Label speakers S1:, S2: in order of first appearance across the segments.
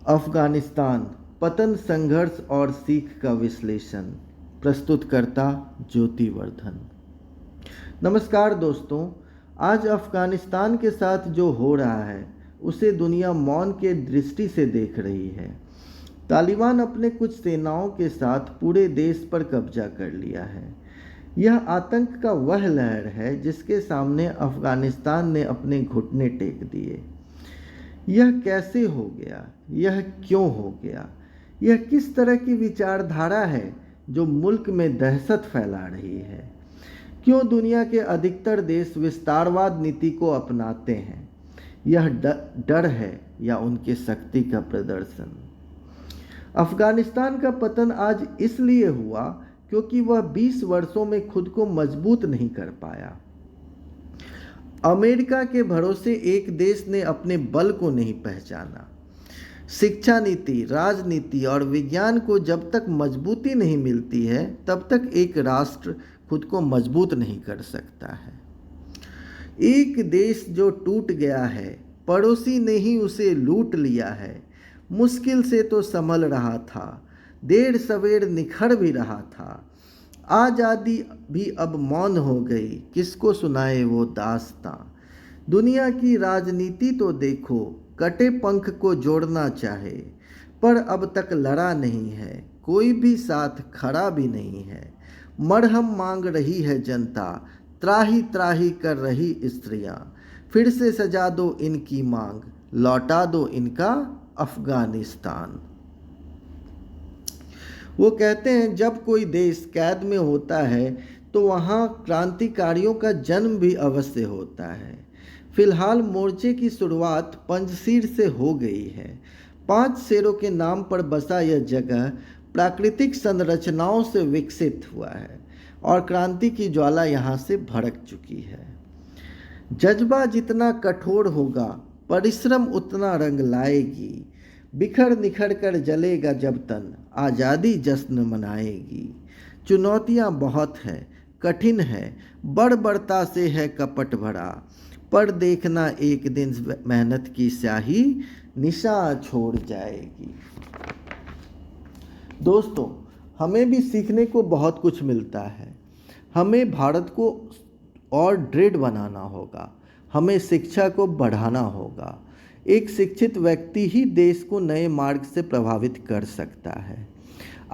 S1: अफगानिस्तान पतन, संघर्ष और सीख का विश्लेषण। प्रस्तुतकर्ता ज्योतिवर्धन। नमस्कार दोस्तों, आज अफगानिस्तान के साथ जो हो रहा है उसे दुनिया मौन के दृष्टि से देख रही है। तालिबान अपने कुछ सेनाओं के साथ पूरे देश पर कब्जा कर लिया है। यह आतंक का वह लहर है जिसके सामने अफगानिस्तान ने अपने घुटने टेक दिए। यह कैसे हो गया? यह क्यों हो गया? यह किस तरह की विचारधारा है जो मुल्क में दहशत फैला रही है? क्यों दुनिया के अधिकतर देश विस्तारवाद नीति को अपनाते हैं? यह डर है या उनके शक्ति का प्रदर्शन? अफगानिस्तान का पतन आज इसलिए हुआ क्योंकि वह 20 वर्षों में खुद को मजबूत नहीं कर पाया। अमेरिका के भरोसे एक देश ने अपने बल को नहीं पहचाना। शिक्षा नीति, राजनीति और विज्ञान को जब तक मजबूती नहीं मिलती है तब तक एक राष्ट्र खुद को मजबूत नहीं कर सकता है। एक देश जो टूट गया है, पड़ोसी ने ही उसे लूट लिया है। मुश्किल से तो संभल रहा था, देर सवेर निखर भी रहा था। आज़ादी भी अब मौन हो गई, किसको सुनाए वो दास्तां। दुनिया की राजनीति तो देखो, कटे पंख को जोड़ना चाहे पर अब तक लड़ा नहीं है, कोई भी साथ खड़ा भी नहीं है। मरहम मांग रही है जनता, त्राही त्राही कर रही स्त्रियां। फिर से सजा दो इनकी मांग, लौटा दो इनका अफगानिस्तान। वो कहते हैं जब कोई देश कैद में होता है तो वहाँ क्रांतिकारियों का जन्म भी अवश्य होता है। फिलहाल मोर्चे की शुरुआत पंजशीर से हो गई है। 5 शेरों के नाम पर बसा यह जगह प्राकृतिक संरचनाओं से विकसित हुआ है और क्रांति की ज्वाला यहाँ से भड़क चुकी है। जज्बा जितना कठोर होगा, परिश्रम उतना रंग लाएगी। बिखर निखर कर जलेगा जब तन, आज़ादी जश्न मनाएगी। चुनौतियाँ बहुत हैं, कठिन है, बर्बरता से है कपट भरा, पर देखना एक दिन मेहनत की स्याही निशान छोड़ जाएगी। दोस्तों, हमें भी सीखने को बहुत कुछ मिलता है। हमें भारत को और दृढ़ बनाना होगा, हमें शिक्षा को बढ़ाना होगा। एक शिक्षित व्यक्ति ही देश को नए मार्ग से प्रभावित कर सकता है।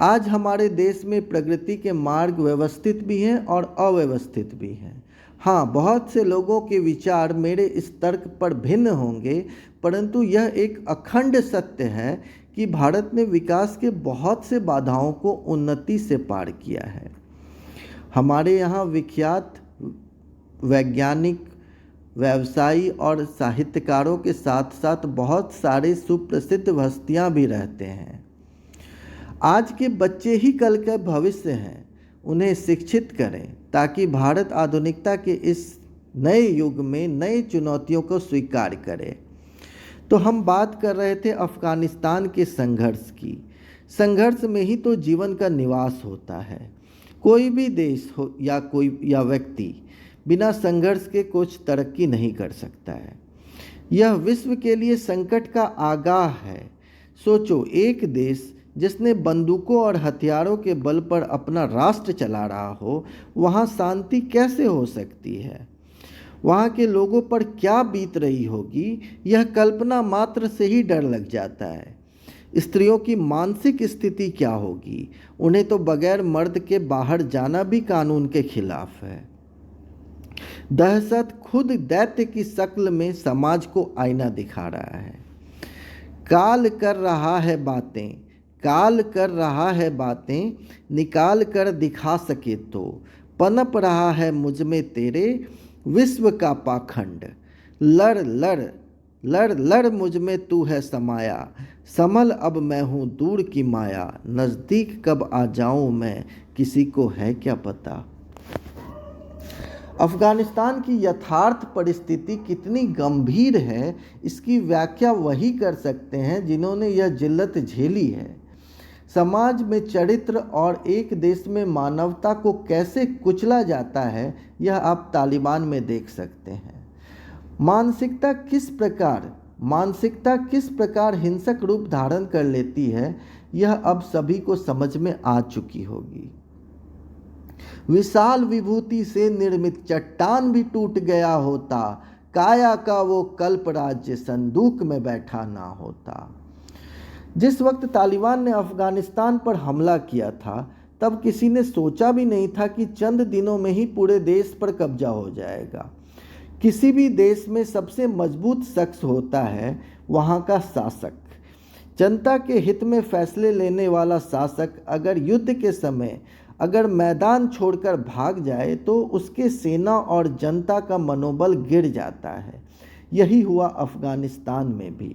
S1: आज हमारे देश में प्रगति के मार्ग व्यवस्थित भी हैं और अव्यवस्थित भी हैं। हाँ, बहुत से लोगों के विचार मेरे इस तर्क पर भिन्न होंगे, परंतु यह एक अखंड सत्य है कि भारत ने विकास के बहुत से बाधाओं को उन्नति से पार किया है। हमारे यहाँ विख्यात वैज्ञानिक, व्यवसायी और साहित्यकारों के साथ साथ बहुत सारे सुप्रसिद्ध हस्तियाँ भी रहते हैं। आज के बच्चे ही कल के भविष्य हैं। उन्हें शिक्षित करें ताकि भारत आधुनिकता के इस नए युग में नई चुनौतियों को स्वीकार करे। तो हम बात कर रहे थे अफगानिस्तान के संघर्ष की। संघर्ष में ही तो जीवन का निवास होता है। कोई भी देश हो या व्यक्ति बिना संघर्ष के कुछ तरक्की नहीं कर सकता है। यह विश्व के लिए संकट का आगाह है। सोचो, एक देश जिसने बंदूकों और हथियारों के बल पर अपना राष्ट्र चला रहा हो, वहाँ शांति कैसे हो सकती है? वहाँ के लोगों पर क्या बीत रही होगी, यह कल्पना मात्र से ही डर लग जाता है। स्त्रियों की मानसिक स्थिति क्या होगी? उन्हें तो बगैर मर्द के बाहर जाना भी कानून के खिलाफ है। दहशत खुद दैत्य की शक्ल में समाज को आईना दिखा रहा है। काल कर रहा है बातें, काल कर रहा है बातें, निकाल कर दिखा सके तो। पनप रहा है मुझ में तेरे विश्व का पाखंड। लड़ लड़ लड़ लड़ मुझ में तू है समाया, संभल अब मैं हूँ दूर की माया। नज़दीक कब आ जाऊँ मैं, किसी को है क्या पता। अफगानिस्तान की यथार्थ परिस्थिति कितनी गंभीर है, इसकी व्याख्या वही कर सकते हैं जिन्होंने यह जिल्लत झेली है। समाज में चरित्र और एक देश में मानवता को कैसे कुचला जाता है, यह आप तालिबान में देख सकते हैं। मानसिकता किस प्रकार मानसिकता किस प्रकार हिंसक रूप धारण कर लेती है, यह अब सभी को समझ में आ चुकी होगी। विशाल विभूति से निर्मित चट्टान भी टूट गया होता, काया का वो कल्प राज्य संदूक में बैठा ना होता। जिस वक्त तालिबान ने अफगानिस्तान पर हमला किया था, तब किसी ने सोचा भी नहीं था कि चंद दिनों में ही पूरे देश पर कब्जा हो जाएगा। किसी भी देश में सबसे मजबूत शख्स होता है वहाँ का शासक। जनता के हित में फैसले लेने वाला शासक अगर युद्ध के समय अगर मैदान छोड़कर भाग जाए तो उसके सेना और जनता का मनोबल गिर जाता है। यही हुआ अफगानिस्तान में भी।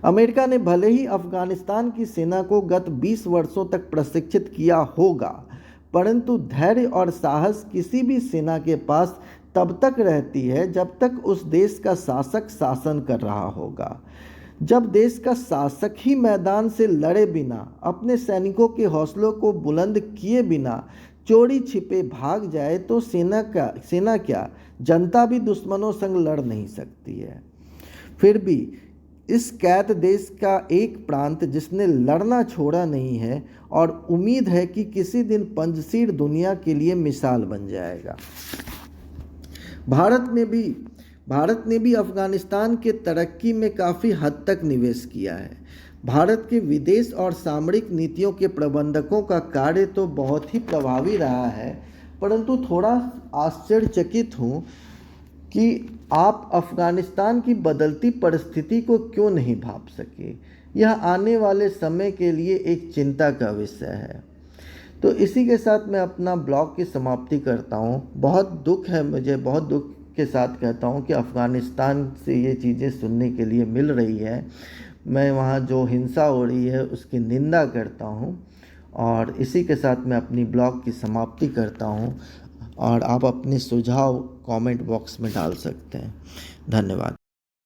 S1: अमेरिका ने भले ही अफगानिस्तान की सेना को गत 20 वर्षों तक प्रशिक्षित किया होगा, परंतु धैर्य और साहस किसी भी सेना के पास तब तक रहती है जब तक उस देश का शासक शासन कर रहा होगा। जब देश का शासक ही मैदान से लड़े बिना, अपने सैनिकों के हौसलों को बुलंद किए बिना चोरी छिपे भाग जाए तो सेना क्या जनता भी दुश्मनों संग लड़ नहीं सकती है। फिर भी इस कैद देश का एक प्रांत जिसने लड़ना छोड़ा नहीं है और उम्मीद है कि किसी दिन पंजशीर दुनिया के लिए मिसाल बन जाएगा। भारत ने भी अफगानिस्तान के तरक्की में काफ़ी हद तक निवेश किया है। भारत के विदेश और सामरिक नीतियों के प्रबंधकों का कार्य तो बहुत ही प्रभावी रहा है, परंतु थोड़ा आश्चर्यचकित हूँ कि आप अफगानिस्तान की बदलती परिस्थिति को क्यों नहीं भांप सके। यह आने वाले समय के लिए एक चिंता का विषय है। तो इसी के साथ मैं अपना ब्लॉग की समाप्ति करता हूँ। बहुत दुख है मुझे, बहुत दुख के साथ कहता हूँ कि अफ़गानिस्तान से ये चीज़ें सुनने के लिए मिल रही है। मैं वहाँ जो हिंसा हो रही है उसकी निंदा करता हूँ और इसी के साथ मैं अपनी ब्लॉग की समाप्ति करता हूँ और आप अपने सुझाव कमेंट बॉक्स में डाल सकते हैं। धन्यवाद।